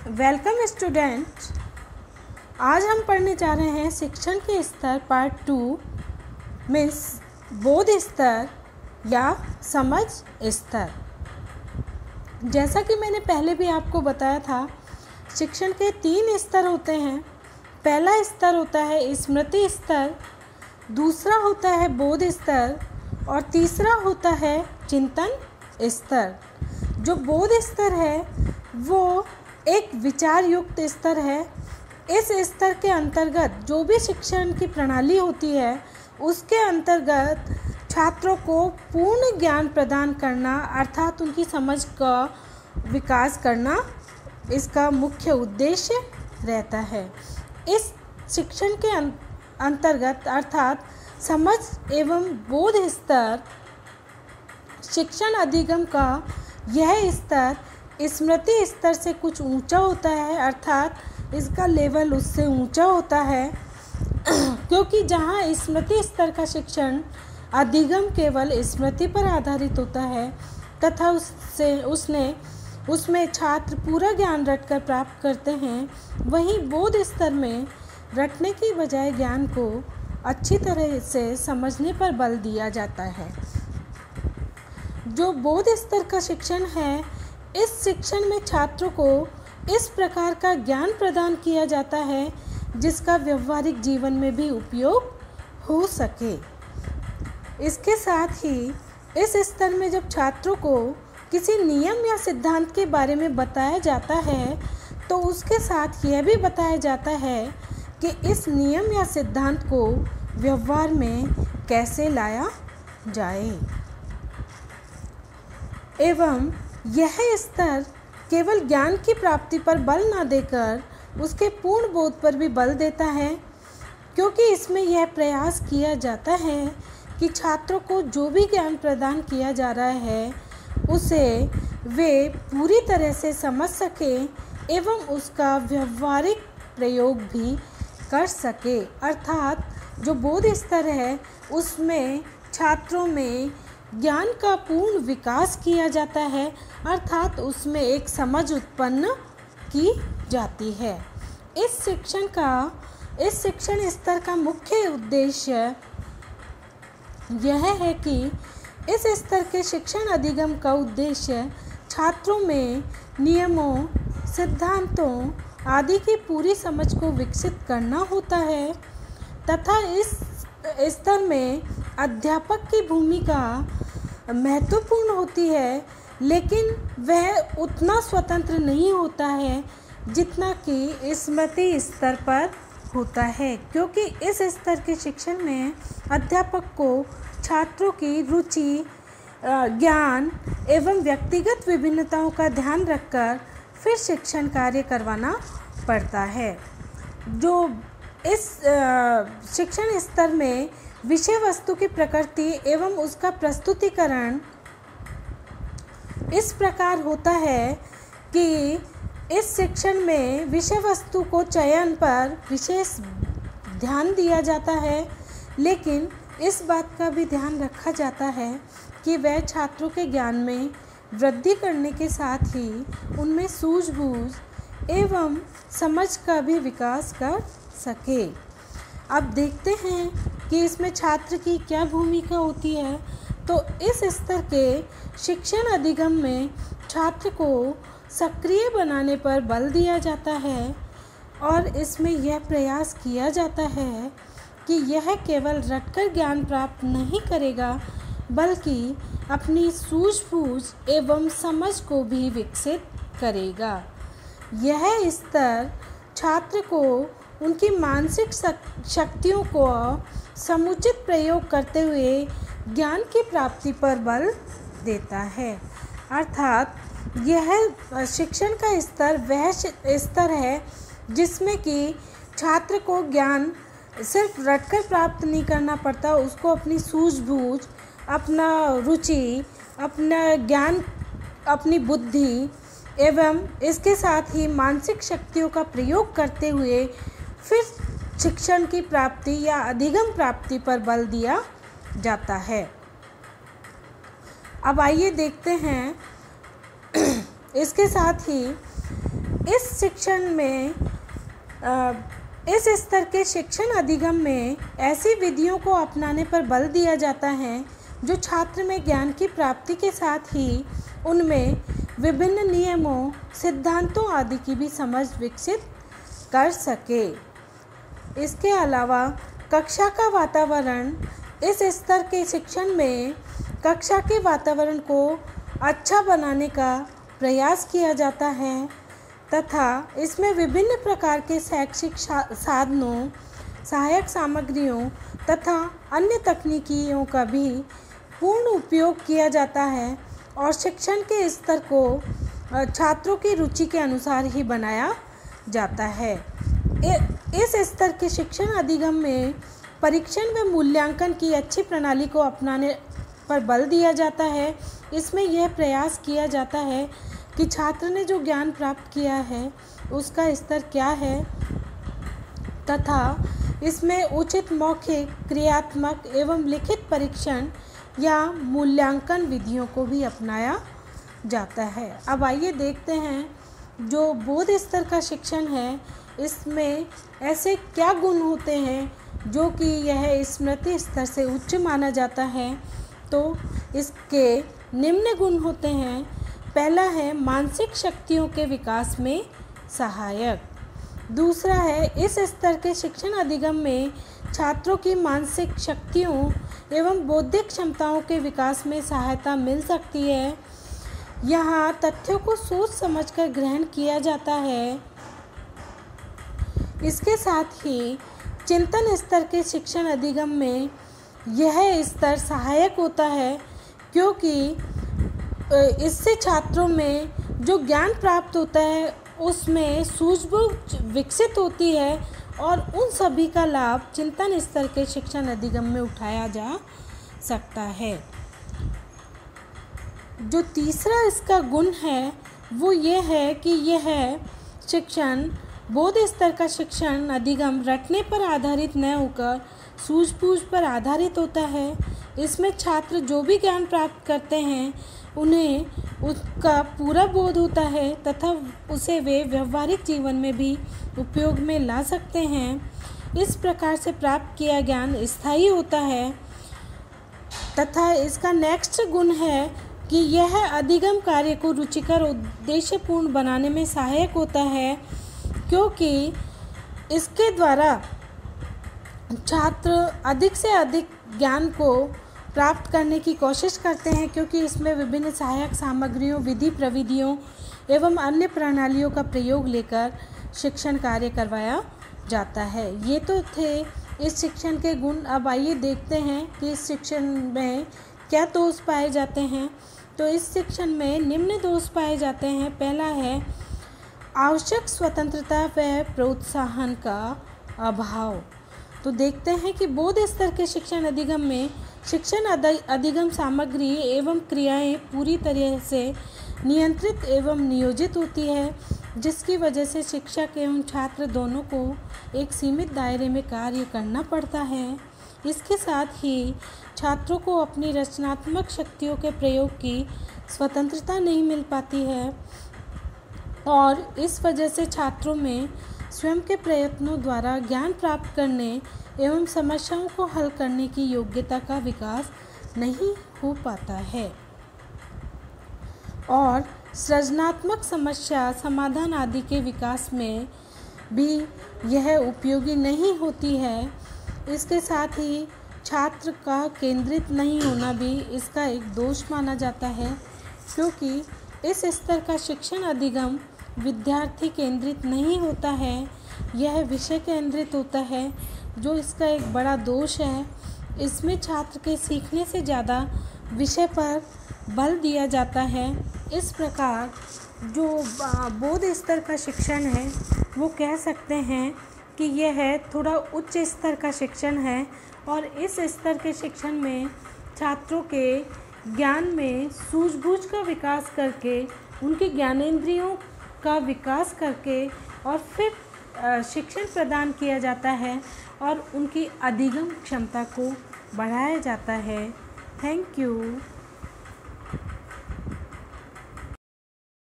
Welcome student. आज हम पढ़ने जा रहे हैं शिक्षण के स्तर पार्ट 2 मीन्स बोध स्तर या समझ स्तर। जैसा कि मैंने पहले भी आपको बताया था, शिक्षण के 3 स्तर होते हैं। पहला स्तर होता है स्मृति स्तर, दूसरा होता है बोध स्तर और तीसरा होता है चिंतन स्तर। जो बोध स्तर है वो एक विचार युक्त स्तर है। इस स्तर के अंतर्गत जो भी शिक्षण की प्रणाली होती है उसके अंतर्गत छात्रों को पूर्ण ज्ञान प्रदान करना अर्थात उनकी समझ का विकास करना इसका मुख्य उद्देश्य रहता है। इस शिक्षण के अंतर्गत अर्थात समझ एवं बोध स्तर शिक्षण अधिगम का यह स्तर स्मृति स्तर से कुछ ऊंचा होता है, अर्थात इसका लेवल उससे ऊंचा होता है क्योंकि जहाँ स्मृति स्तर का शिक्षण अधिगम केवल स्मृति पर आधारित होता है तथा उसमें छात्र पूरा ज्ञान रटकर प्राप्त करते हैं, वहीं बोध स्तर में रटने की बजाय ज्ञान को अच्छी तरह से समझने पर बल दिया जाता है। जो बोध स्तर का शिक्षण है, इस शिक्षण में छात्रों को इस प्रकार का ज्ञान प्रदान किया जाता है जिसका व्यवहारिक जीवन में भी उपयोग हो सके। इसके साथ ही इस स्तर में जब छात्रों को किसी नियम या सिद्धांत के बारे में बताया जाता है तो उसके साथ यह भी बताया जाता है कि इस नियम या सिद्धांत को व्यवहार में कैसे लाया जाए। एवं यह स्तर केवल ज्ञान की प्राप्ति पर बल न देकर उसके पूर्ण बोध पर भी बल देता है, क्योंकि इसमें यह प्रयास किया जाता है कि छात्रों को जो भी ज्ञान प्रदान किया जा रहा है उसे वे पूरी तरह से समझ सकें एवं उसका व्यवहारिक प्रयोग भी कर सके। अर्थात जो बोध स्तर है उसमें छात्रों में ज्ञान का पूर्ण विकास किया जाता है, अर्थात उसमें एक समझ उत्पन्न की जाती है। इस शिक्षण स्तर का मुख्य उद्देश्य यह है कि इस स्तर के शिक्षण अधिगम का उद्देश्य छात्रों में नियमों, सिद्धांतों आदि की पूरी समझ को विकसित करना होता है तथा इस स्तर में अध्यापक की भूमिका महत्वपूर्ण होती है, लेकिन वह उतना स्वतंत्र नहीं होता है जितना कि स्मृति स्तर पर होता है, क्योंकि इस स्तर के शिक्षण में अध्यापक को छात्रों की रुचि, ज्ञान एवं व्यक्तिगत विभिन्नताओं का ध्यान रखकर फिर शिक्षण कार्य करवाना पड़ता है। जो इस शिक्षण स्तर में विषय वस्तु की प्रकृति एवं उसका प्रस्तुतिकरण इस प्रकार होता है कि इस शिक्षण में विषय वस्तु को चयन पर विशेष ध्यान दिया जाता है, लेकिन इस बात का भी ध्यान रखा जाता है कि वह छात्रों के ज्ञान में वृद्धि करने के साथ ही उनमें सूझबूझ एवं समझ का भी विकास कर सके। अब देखते हैं कि इसमें छात्र की क्या भूमिका होती है। तो इस स्तर के शिक्षण अधिगम में छात्र को सक्रिय बनाने पर बल दिया जाता है और इसमें यह प्रयास किया जाता है कि यह केवल रटकर ज्ञान प्राप्त नहीं करेगा बल्कि अपनी सूझबूझ एवं समझ को भी विकसित करेगा। यह स्तर छात्र को उनकी मानसिक शक्तियों को समुचित प्रयोग करते हुए ज्ञान की प्राप्ति पर बल देता है। अर्थात यह शिक्षण का स्तर वह स्तर है जिसमें कि छात्र को ज्ञान सिर्फ रटकर प्राप्त नहीं करना पड़ता, उसको अपनी सूझबूझ, अपना रुचि, अपना ज्ञान, अपनी बुद्धि एवं इसके साथ ही मानसिक शक्तियों का प्रयोग करते हुए फिर शिक्षण की प्राप्ति या अधिगम प्राप्ति पर बल दिया जाता है। अब आइए देखते हैं इसके साथ ही इस शिक्षण में इस स्तर के शिक्षण अधिगम में ऐसी विधियों को अपनाने पर बल दिया जाता है जो छात्र में ज्ञान की प्राप्ति के साथ ही उनमें विभिन्न नियमों, सिद्धांतों आदि की भी समझ विकसित कर सके। इसके अलावा कक्षा का वातावरण, इस स्तर के शिक्षण में कक्षा के वातावरण को अच्छा बनाने का प्रयास किया जाता है तथा इसमें विभिन्न प्रकार के शैक्षिक साधनों, सहायक सामग्रियों तथा अन्य तकनीकियों का भी पूर्ण उपयोग किया जाता है और शिक्षण के स्तर को छात्रों की रुचि के अनुसार ही बनाया जाता है। इस स्तर के शिक्षण अधिगम में परीक्षण व मूल्यांकन की अच्छी प्रणाली को अपनाने पर बल दिया जाता है। इसमें यह प्रयास किया जाता है कि छात्र ने जो ज्ञान प्राप्त किया है उसका स्तर क्या है तथा इसमें उचित मौखिक, क्रियात्मक एवं लिखित परीक्षण या मूल्यांकन विधियों को भी अपनाया जाता है। अब आइए देखते हैं जो बोध स्तर का शिक्षण है इसमें ऐसे क्या गुण होते हैं जो कि यह स्मृति स्तर से उच्च माना जाता है। तो इसके निम्न गुण होते हैं। पहला है मानसिक शक्तियों के विकास में सहायक। दूसरा है इस स्तर के शिक्षण अधिगम में छात्रों की मानसिक शक्तियों एवं बौद्धिक क्षमताओं के विकास में सहायता मिल सकती है। यहाँ तथ्यों को सोच समझकर ग्रहण किया जाता है। इसके साथ ही चिंतन स्तर के शिक्षण अधिगम में यह स्तर सहायक होता है क्योंकि इससे छात्रों में जो ज्ञान प्राप्त होता है उसमें सूझबूझ विकसित होती है और उन सभी का लाभ चिंतन स्तर के शिक्षण अधिगम में उठाया जा सकता है। जो तीसरा इसका गुण है वो ये है कि यह शिक्षण बोध स्तर का शिक्षण अधिगम रटने पर आधारित न होकर सूझबूझ पर आधारित होता है। इसमें छात्र जो भी ज्ञान प्राप्त करते हैं उन्हें उसका पूरा बोध होता है तथा उसे वे व्यवहारिक जीवन में भी उपयोग में ला सकते हैं। इस प्रकार से प्राप्त किया ज्ञान स्थायी होता है तथा इसका नेक्स्ट गुण है कि यह अधिगम कार्य को रुचिकर उद्देश्यपूर्ण बनाने में सहायक होता है क्योंकि इसके द्वारा छात्र अधिक से अधिक ज्ञान को प्राप्त करने की कोशिश करते हैं क्योंकि इसमें विभिन्न सहायक सामग्रियों, विधि प्रविधियों एवं अन्य प्रणालियों का प्रयोग लेकर शिक्षण कार्य करवाया जाता है। ये तो थे इस शिक्षण के गुण। अब आइए देखते हैं कि इस शिक्षण में क्या दोष पाए जाते हैं। तो इस शिक्षण में निम्न दोष पाए जाते हैं। पहला है आवश्यक स्वतंत्रता व प्रोत्साहन का अभाव। तो देखते हैं कि बोध स्तर के शिक्षण अधिगम में शिक्षण अधिगम सामग्री एवं क्रियाएं पूरी तरह से नियंत्रित एवं नियोजित होती है जिसकी वजह से शिक्षक एवं छात्र दोनों को एक सीमित दायरे में कार्य करना पड़ता है। इसके साथ ही छात्रों को अपनी रचनात्मक शक्तियों के प्रयोग की स्वतंत्रता नहीं मिल पाती है और इस वजह से छात्रों में स्वयं के प्रयत्नों द्वारा ज्ञान प्राप्त करने एवं समस्याओं को हल करने की योग्यता का विकास नहीं हो पाता है और सृजनात्मक समस्या समाधान आदि के विकास में भी यह उपयोगी नहीं होती है। इसके साथ ही छात्र का केंद्रित नहीं होना भी इसका एक दोष माना जाता है क्योंकि इस स्तर का शिक्षण अधिगम विद्यार्थी केंद्रित नहीं होता है, यह विषय केंद्रित होता है जो इसका एक बड़ा दोष है। इसमें छात्र के सीखने से ज़्यादा विषय पर बल दिया जाता है। इस प्रकार जो बोध स्तर का शिक्षण है वो कह सकते हैं कि यह थोड़ा उच्च स्तर का शिक्षण है और इस स्तर के शिक्षण में छात्रों के ज्ञान में सूझबूझ का विकास करके उनके ज्ञानेंद्रियों का विकास करके और फिर शिक्षण प्रदान किया जाता है और उनकी अधिगम क्षमता को बढ़ाया जाता है। Thank you.